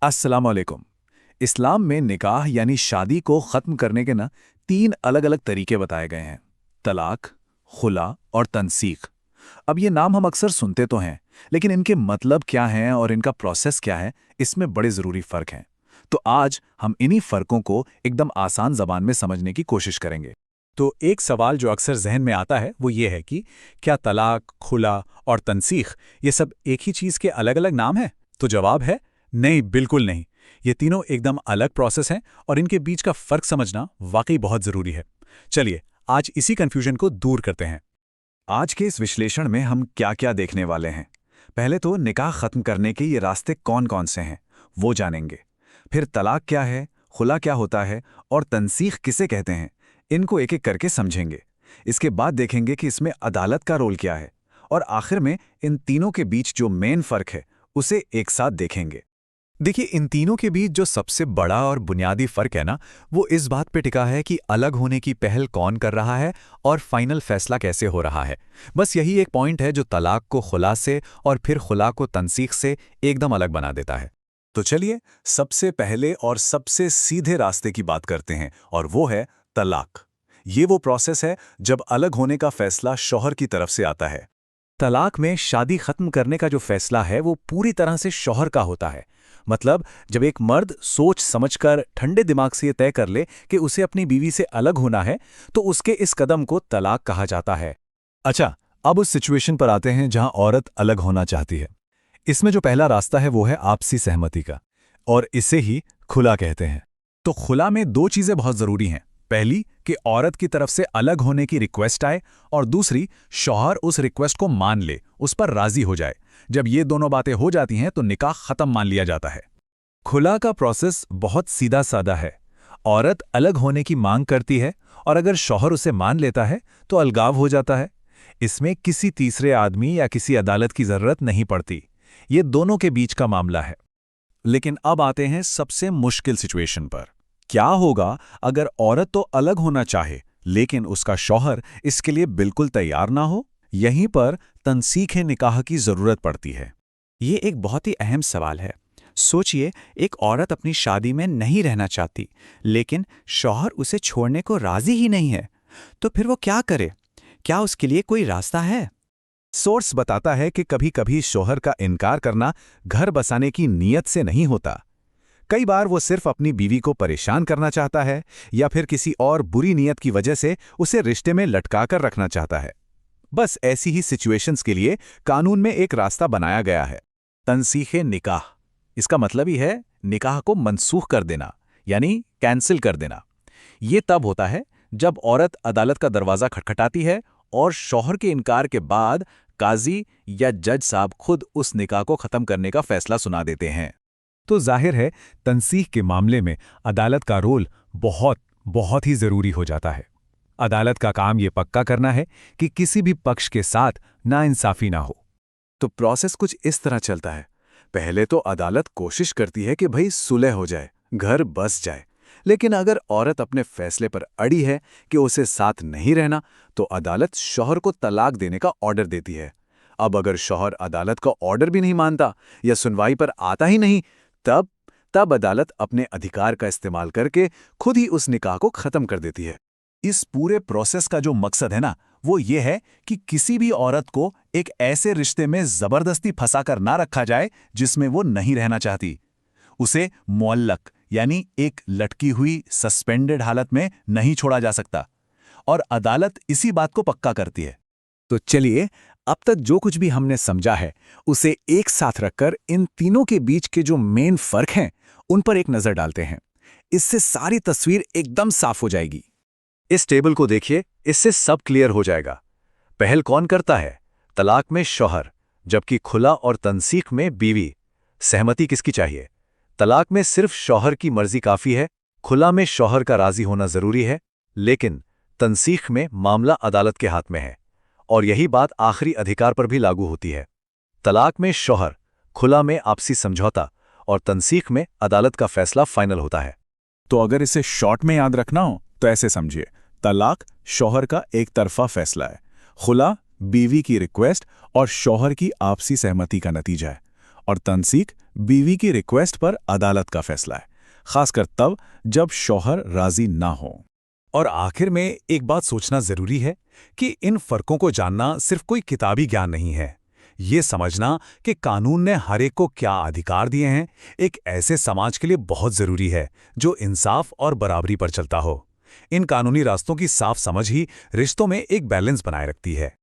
अस्सलाम वालेकुम। इस्लाम में निकाह यानी शादी को ख़त्म करने के ना तीन अलग अलग तरीके बताए गए हैं। तलाक, खुला और तनसीख। अब ये नाम हम अक्सर सुनते तो हैं, लेकिन इनके मतलब क्या हैं और इनका प्रोसेस क्या है, इसमें बड़े ज़रूरी फ़र्क हैं। तो आज हम इन्हीं फ़र्कों को एकदम आसान ज़बान में समझने की कोशिश करेंगे। तो एक सवाल जो अक्सर जहन में आता है वो ये है कि क्या तलाक, खुला और तनसीख ये सब एक ही चीज़ के अलग अलग नाम हैं? तो जवाब है नहीं, बिल्कुल नहीं। ये तीनों एकदम अलग प्रोसेस हैं और इनके बीच का फ़र्क समझना वाकई बहुत ज़रूरी है। चलिए आज इसी कन्फ्यूजन को दूर करते हैं। आज के इस विश्लेषण में हम क्या-क्या देखने वाले हैं। पहले तो निकाह खत्म करने के ये रास्ते कौन-कौन से हैं, वो जानेंगे। फिर तलाक क्या है, खुला क्या होता है और तनसीख किसे कहते हैं, इनको एक-एक करके समझेंगे। इसके बाद देखेंगे कि इसमें अदालत का रोल क्या है और आखिर में इन तीनों के बीच जो मेन फ़र्क है, उसे एक साथ देखेंगे। देखिए, इन तीनों के बीच जो सबसे बड़ा और बुनियादी फ़र्क है ना, वो इस बात पे टिका है कि अलग होने की पहल कौन कर रहा है और फाइनल फैसला कैसे हो रहा है। बस यही एक पॉइंट है जो तलाक को खुला से और फिर खुला को तनसीख से एकदम अलग बना देता है। तो चलिए सबसे पहले और सबसे सीधे रास्ते की बात करते हैं और वो है तलाक। ये वो प्रोसेस है जब अलग होने का फैसला शौहर की तरफ से आता है। तलाक में शादी खत्म करने का जो फैसला है वो पूरी तरह से शौहर का होता है। मतलब जब एक मर्द सोच समझकर ठंडे दिमाग से ये तय कर ले कि उसे अपनी बीवी से अलग होना है, तो उसके इस कदम को तलाक कहा जाता है। अच्छा, अब उस सिचुएशन पर आते हैं जहां औरत अलग होना चाहती है। इसमें जो पहला रास्ता है वो है आपसी सहमति का, और इसे ही खुला कहते हैं। तो खुला में दो चीजें बहुत जरूरी हैं। पहली कि औरत की तरफ से अलग होने की रिक्वेस्ट आए, और दूसरी शौहर उस रिक्वेस्ट को मान ले, उस पर राजी हो जाए। जब ये दोनों बातें हो जाती हैं तो निकाह खत्म मान लिया जाता है। खुला का प्रोसेस बहुत सीधा साधा है। औरत अलग होने की मांग करती है और अगर शौहर उसे मान लेता है तो अलगाव हो जाता है। इसमें किसी तीसरे आदमी या किसी अदालत की जरूरत नहीं पड़ती। ये दोनों के बीच का मामला है। लेकिन अब आते हैं सबसे मुश्किल सिचुएशन पर। क्या होगा अगर औरत तो अलग होना चाहे लेकिन उसका शौहर इसके लिए बिल्कुल तैयार ना हो? यहीं पर तनसीखे निकाह की जरूरत पड़ती है। ये एक बहुत ही अहम सवाल है। सोचिए, एक औरत अपनी शादी में नहीं रहना चाहती, लेकिन शौहर उसे छोड़ने को राजी ही नहीं है। तो फिर वो क्या करे? क्या उसके लिए कोई रास्ता है? सोर्स बताता है कि कभी-कभी शौहर का इनकार करना घर बसाने की नीयत से नहीं होता। कई बार वो सिर्फ अपनी बीवी को परेशान करना चाहता है या फिर किसी और बुरी नीयत की वजह से उसे रिश्ते में लटका कर रखना चाहता है। बस ऐसी ही सिचुएशंस के लिए कानून में एक रास्ता बनाया गया है, तनसीखे निकाह। इसका मतलब ही है निकाह को मनसूख कर देना, यानी कैंसिल कर देना। ये तब होता है जब औरत अदालत का दरवाजा खटखटाती है और शौहर के इनकार के बाद काजी या जज साहब खुद उस निकाह को खत्म करने का फैसला सुना देते हैं। तो जाहिर है तनसीख के मामले में अदालत का रोल बहुत बहुत ही जरूरी हो जाता है। अदालत का काम ये पक्का करना है कि किसी भी पक्ष के साथ नाइंसाफी ना हो। तो प्रोसेस कुछ इस तरह चलता है। पहले तो अदालत कोशिश करती है कि भाई सुलह हो जाए, घर बस जाए। लेकिन अगर औरत अपने फैसले पर अड़ी है कि उसे साथ नहीं रहना, तो अदालत शौहर को तलाक देने का ऑर्डर देती है। अब अगर शौहर अदालत का ऑर्डर भी नहीं मानता या सुनवाई पर आता ही नहीं, तब तब अदालत अपने अधिकार का इस्तेमाल करके खुद ही उस निकाह को खत्म कर देती है। इस पूरे प्रोसेस का जो मकसद है ना, वो ये है कि किसी भी औरत को एक ऐसे रिश्ते में जबरदस्ती फंसाकर ना रखा जाए जिसमें वो नहीं रहना चाहती। उसे मुअल्लक यानी एक लटकी हुई सस्पेंडेड हालत में नहीं छोड़ा जा सकता, और अदालत इसी बात को पक्का करती है। तो चलिए अब तक जो कुछ भी हमने समझा है उसे एक साथ रखकर इन तीनों के बीच के जो मेन फर्क हैं उन पर एक नजर डालते हैं। इससे सारी तस्वीर एकदम साफ हो जाएगी। इस टेबल को देखिए, इससे सब क्लियर हो जाएगा। पहल कौन करता है? तलाक में शौहर, जबकि खुला और तनसीख में बीवी। सहमति किसकी चाहिए? तलाक में सिर्फ शौहर की मर्जी काफी है, खुला में शौहर का राजी होना जरूरी है, लेकिन तनसीख में मामला अदालत के हाथ में है। और यही बात आखिरी अधिकार पर भी लागू होती है। तलाक में शौहर, खुला में आपसी समझौता और तनसीख में अदालत का फैसला फाइनल होता है। तो अगर इसे शॉर्ट में याद रखना हो तो ऐसे समझिए, तलाक शौहर का एक तरफा फैसला है, खुला बीवी की रिक्वेस्ट और शौहर की आपसी सहमति का नतीजा है, और तनसीख बीवी की रिक्वेस्ट पर अदालत का फैसला है, खासकर तब जब शौहर राजी ना हो। और आखिर में एक बात सोचना जरूरी है कि इन फर्कों को जानना सिर्फ कोई किताबी ज्ञान नहीं है। ये समझना कि कानून ने हर एक को क्या अधिकार दिए हैं, एक ऐसे समाज के लिए बहुत जरूरी है जो इंसाफ और बराबरी पर चलता हो। इन कानूनी रास्तों की साफ समझ ही रिश्तों में एक बैलेंस बनाए रखती है।